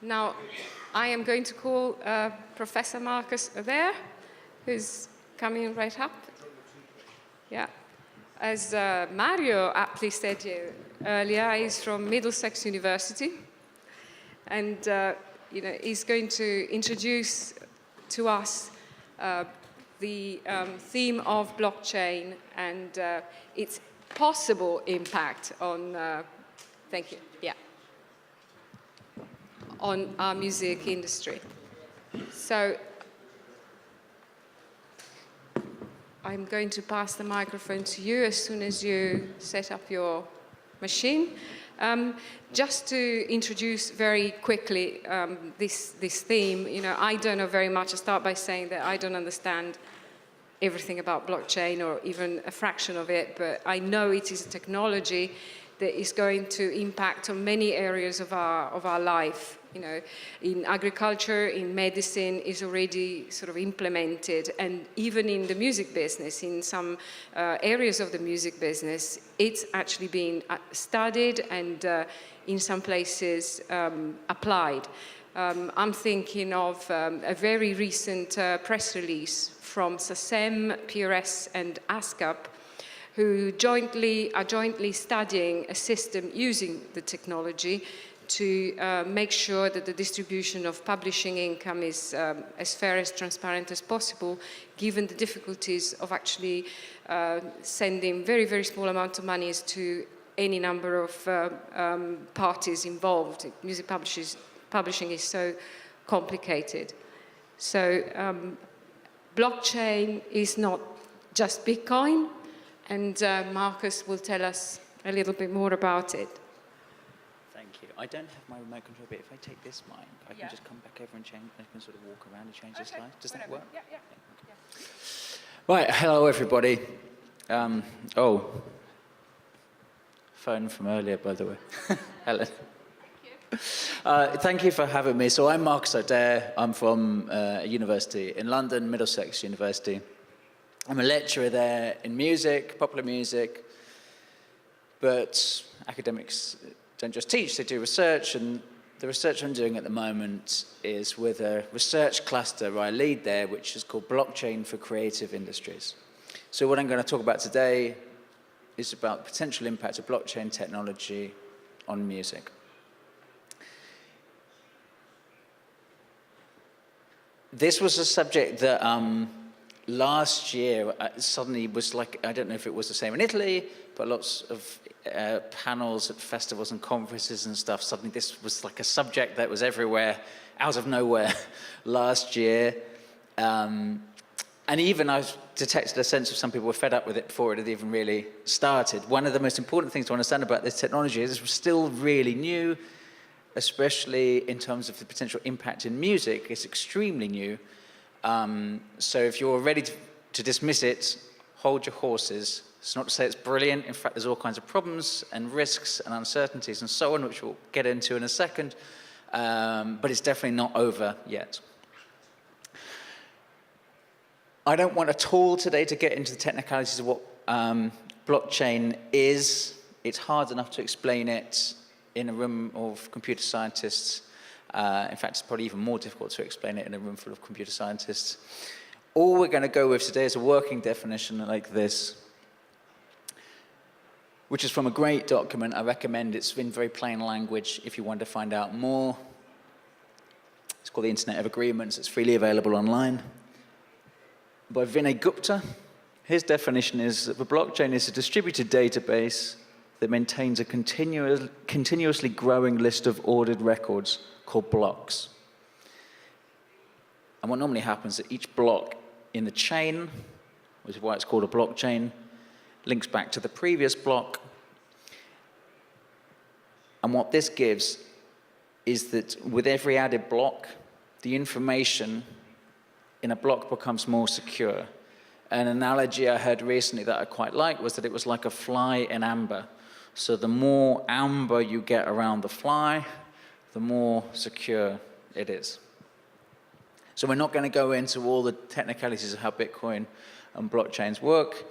Now, I am going to call Professor Marcus there, who's coming right up. Yeah. As Mario aptly said earlier, he's from Middlesex University, and he's going to introduce to us the theme of blockchain and its possible impact on, thank you, yeah, on our music industry. So I'm going to pass the microphone to you as soon as you set up your machine. Just to introduce very quickly this theme, I don't know very much. I start by saying that I don't understand everything about blockchain or even a fraction of it, but I know it is a technology that is going to impact on many areas of our life. In agriculture, in medicine, is already sort of implemented, and even in the music business, in some areas of the music business, it's actually being studied and in some places applied. I'm thinking of a very recent press release from SACEM, PRS, and ASCAP, who are jointly studying a system using the technology to make sure that the distribution of publishing income is as fair, as transparent as possible, given the difficulties of actually sending very, very small amounts of money to any number of parties involved. Music publishing is so complicated. So blockchain is not just Bitcoin, and Marcus will tell us a little bit more about it. I don't have my remote control, but if I take this mic, I can just come back over and change. I can sort of walk around and change the slides. Does that work? Yeah. Right, hello everybody. Phone from earlier, by the way. Helen. Thank you for having me. So I'm Marcus O'Dare. I'm from a university in London, Middlesex University. I'm a lecturer there in music, popular music, but academics don't just teach, they do research, and the research I'm doing at the moment is with a research cluster I lead there, which is called Blockchain for Creative Industries. So what I'm going to talk about today is about the potential impact of blockchain technology on music. This was a subject that last year suddenly was like, I don't know if it was the same in Italy, but lots of panels at festivals and conferences and stuff, suddenly this was like a subject that was everywhere, out of nowhere last year. And even I've detected a sense of some people were fed up with it before it had even really started. One of the most important things to understand about this technology is it's still really new, especially in terms of the potential impact in music. It's extremely new. So if you're ready to dismiss it, hold your horses. It's not to say it's brilliant. In fact, there's all kinds of problems and risks and uncertainties and so on, which we'll get into in a second. But it's definitely not over yet. I don't want at all today to get into the technicalities of what blockchain is. It's hard enough to explain it in a room of computer scientists. In fact, it's probably even more difficult to explain it in a room full of computer scientists. All we're going to go with today is a working definition like this, which is from a great document. I recommend it's in very plain language if you want to find out more. It's called the Internet of Agreements. It's freely available online. By Vinay Gupta. His definition is that the blockchain is a distributed database that maintains a continuously growing list of ordered records called blocks. And what normally happens is that each block in the chain, which is why it's called a blockchain, links back to the previous block. And what this gives is that with every added block, the information in a block becomes more secure. An analogy I heard recently that I quite like was that it was like a fly in amber. So the more amber you get around the fly, the more secure it is. So we're not going to go into all the technicalities of how Bitcoin and blockchains work.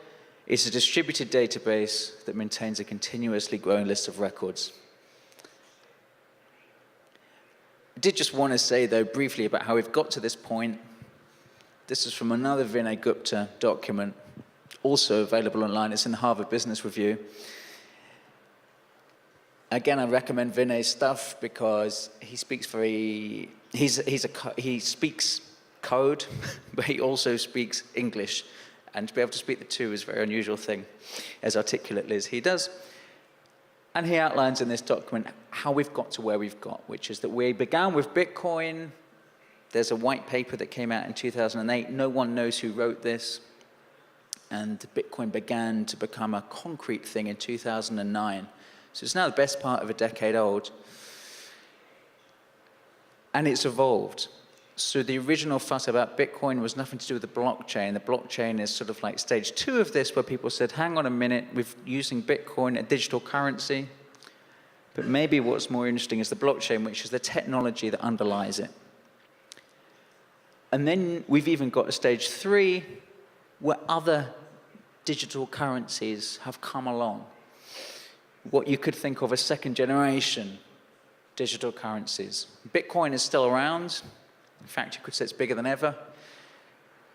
It's a distributed database that maintains a continuously growing list of records. I did just want to say, though, briefly about how we've got to this point. This is from another Vinay Gupta document, also available online. It's in the Harvard Business Review. Again, I recommend Vinay's stuff because he speaks he speaks code, but he also speaks English. And to be able to speak the two is a very unusual thing, as articulately as he does. And he outlines in this document how we've got to where we've got, which is that we began with Bitcoin. There's a white paper that came out in 2008. No one knows who wrote this. And Bitcoin began to become a concrete thing in 2009. So it's now the best part of a decade old. And it's evolved. So the original fuss about Bitcoin was nothing to do with the blockchain. The blockchain is sort of like stage 2 of this, where people said, hang on a minute, we're using Bitcoin, a digital currency. But maybe what's more interesting is the blockchain, which is the technology that underlies it. And then we've even got a stage 3, where other digital currencies have come along. What you could think of as second generation digital currencies. Bitcoin is still around. In fact, you could say it's bigger than ever.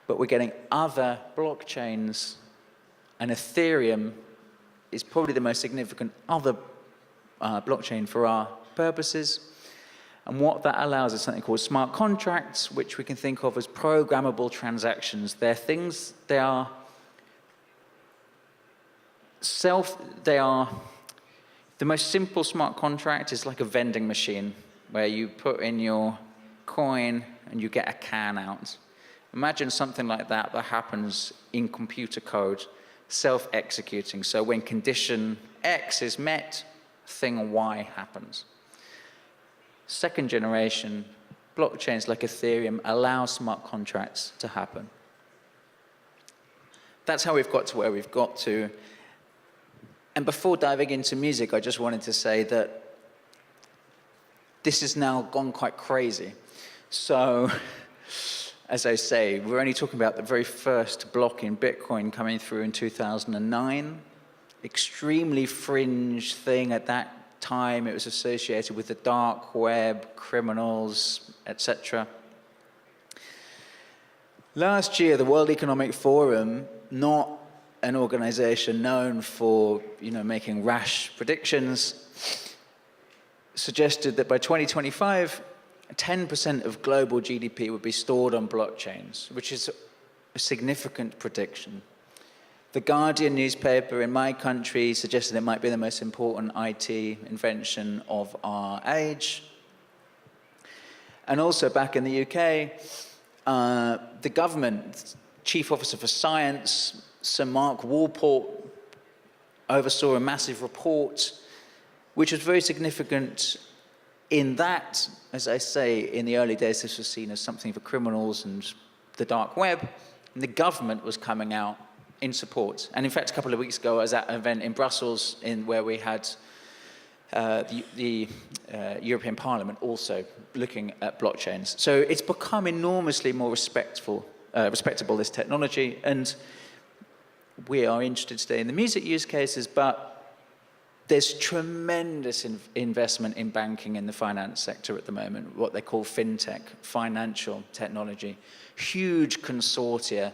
But we're getting other blockchains, and Ethereum is probably the most significant other blockchain for our purposes. And what that allows is something called smart contracts, which we can think of as programmable transactions. They're things, they are the most simple smart contract is like a vending machine, where you put in your coin and you get a can out. Imagine something like that happens in computer code, self-executing. So when condition X is met, thing Y happens. Second generation blockchains like Ethereum allow smart contracts to happen. That's how we've got to where we've got to. And before diving into music, I just wanted to say that this has now gone quite crazy. So, as I say, we're only talking about the very first block in Bitcoin coming through in 2009. Extremely fringe thing at that time. It was associated with the dark web, criminals, etc. Last year, the World Economic Forum, not an organization known for, making rash predictions, suggested that by 2025, 10% of global GDP would be stored on blockchains, which is a significant prediction. The Guardian newspaper in my country suggested it might be the most important IT invention of our age. And also back in the UK, the government, Chief Officer for Science, Sir Mark Walport, oversaw a massive report, which was very significant in that, as I say, in the early days, this was seen as something for criminals and the dark web, and the government was coming out in support. And in fact, a couple of weeks ago, I was at an event in Brussels where we had the European Parliament also looking at blockchains. So it's become enormously more respectable, this technology, and we are interested today in the music use cases, but there's tremendous investment in banking in the finance sector at the moment, what they call fintech, financial technology. Huge consortia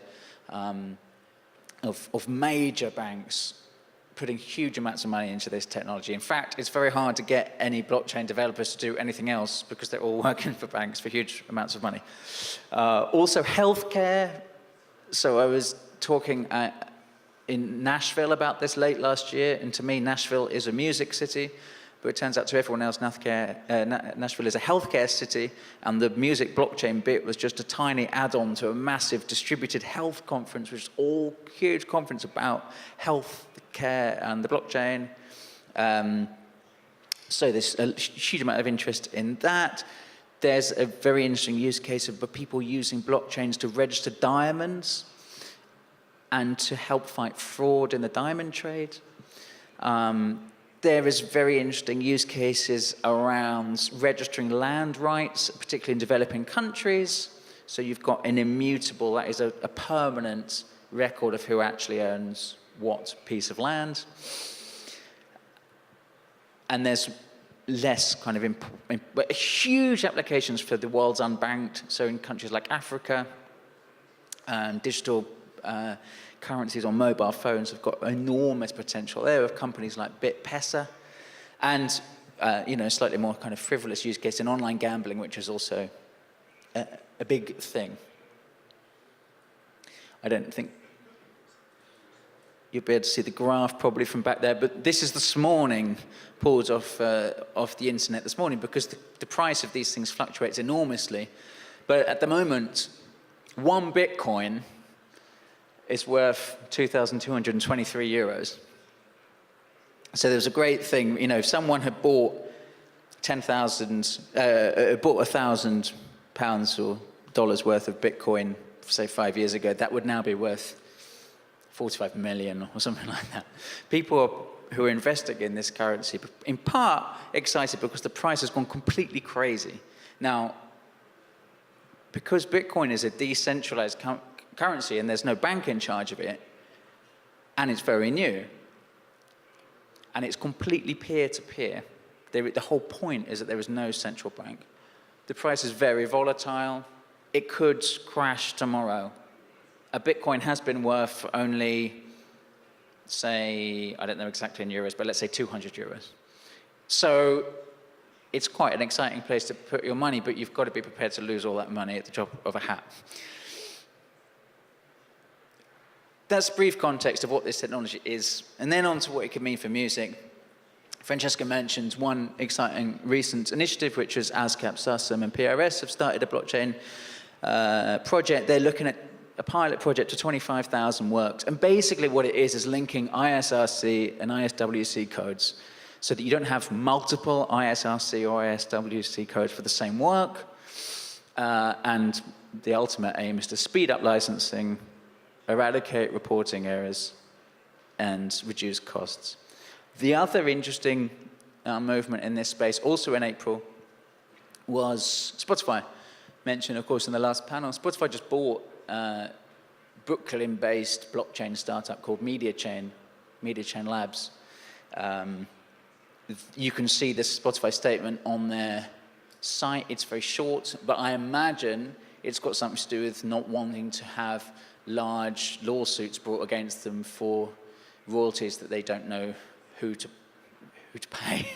of major banks putting huge amounts of money into this technology. In fact, it's very hard to get any blockchain developers to do anything else because they're all working for banks for huge amounts of money. Also healthcare. So I was talking in Nashville about this late last year, and to me, Nashville is a music city, but it turns out to everyone else, Nashville is a healthcare city, and the music blockchain bit was just a tiny add-on to a massive distributed health conference, which is all huge conference about health care and the blockchain. So there's a huge amount of interest in that. There's a very interesting use case of people using blockchains to register diamonds and to help fight fraud in the diamond trade. There is very interesting use cases around registering land rights, particularly in developing countries. So you've got an immutable, that is a permanent record of who actually owns what piece of land. And there's less kind of but huge applications for the world's unbanked. So in countries like Africa, digital currencies on mobile phones have got enormous potential there, of companies like pt.1, and slightly more kind of frivolous use case in online gambling, which is also a big thing. I don't think you'll be able to see the graph probably from back there, but this is this morning, pulled off the internet this morning, because the price of these things fluctuates enormously. But at the moment, 1 Bitcoin is worth 2,223 euros. So there was a great thing, if someone had bought £1,000 or dollars worth of Bitcoin, say 5 years ago, that would now be worth 45 million or something like that. People who are investing in this currency, in part excited because the price has gone completely crazy. Now, because Bitcoin is a decentralized currency and there's no bank in charge of it, and it's very new, and it's completely peer-to-peer, the whole point is that there is no central bank. The price is very volatile. It could crash tomorrow. A Bitcoin has been worth only, say, I don't know exactly in euros, but let's say 200 euros. So it's quite an exciting place to put your money, but you've got to be prepared to lose all that money at the drop of a hat. That's a brief context of what this technology is, and then on to what it could mean for music. Francesca mentioned one exciting recent initiative, which was ASCAP, SASM, and PRS have started a blockchain project. They're looking at a pilot project to 25,000 works. And basically what it is linking ISRC and ISWC codes so that you don't have multiple ISRC or ISWC codes for the same work. And the ultimate aim is to speed up licensing, eradicate reporting errors, and reduce costs. The other interesting movement in this space, also in April, was Spotify. Mentioned, of course, in the last panel. Spotify just bought a Brooklyn-based blockchain startup called MediaChain Labs. You can see this Spotify statement on their site. It's very short, but I imagine it's got something to do with not wanting to have large lawsuits brought against them for royalties that they don't know who to pay.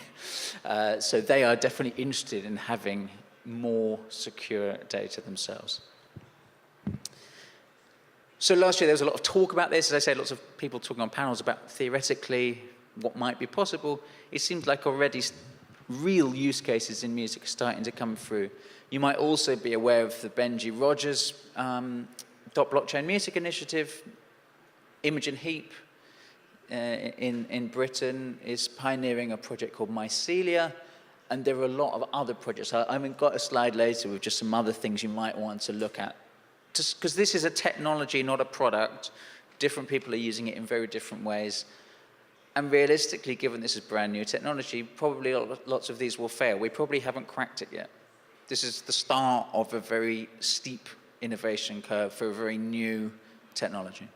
So they are definitely interested in having more secure data themselves. So last year there was a lot of talk about this. As I said, lots of people talking on panels about theoretically what might be possible. It seems like already real use cases in music are starting to come through. You might also be aware of the Benji Rogers .blockchain music initiative. Imogen Heap in Britain is pioneering a project called Mycelia, and there are a lot of other projects. I've got a slide later with just some other things you might want to look at. Just because this is a technology, not a product. Different people are using it in very different ways. And realistically, given this is brand new technology, probably lots of these will fail. We probably haven't cracked it yet. This is the start of a very steep innovation curve for a very new technology.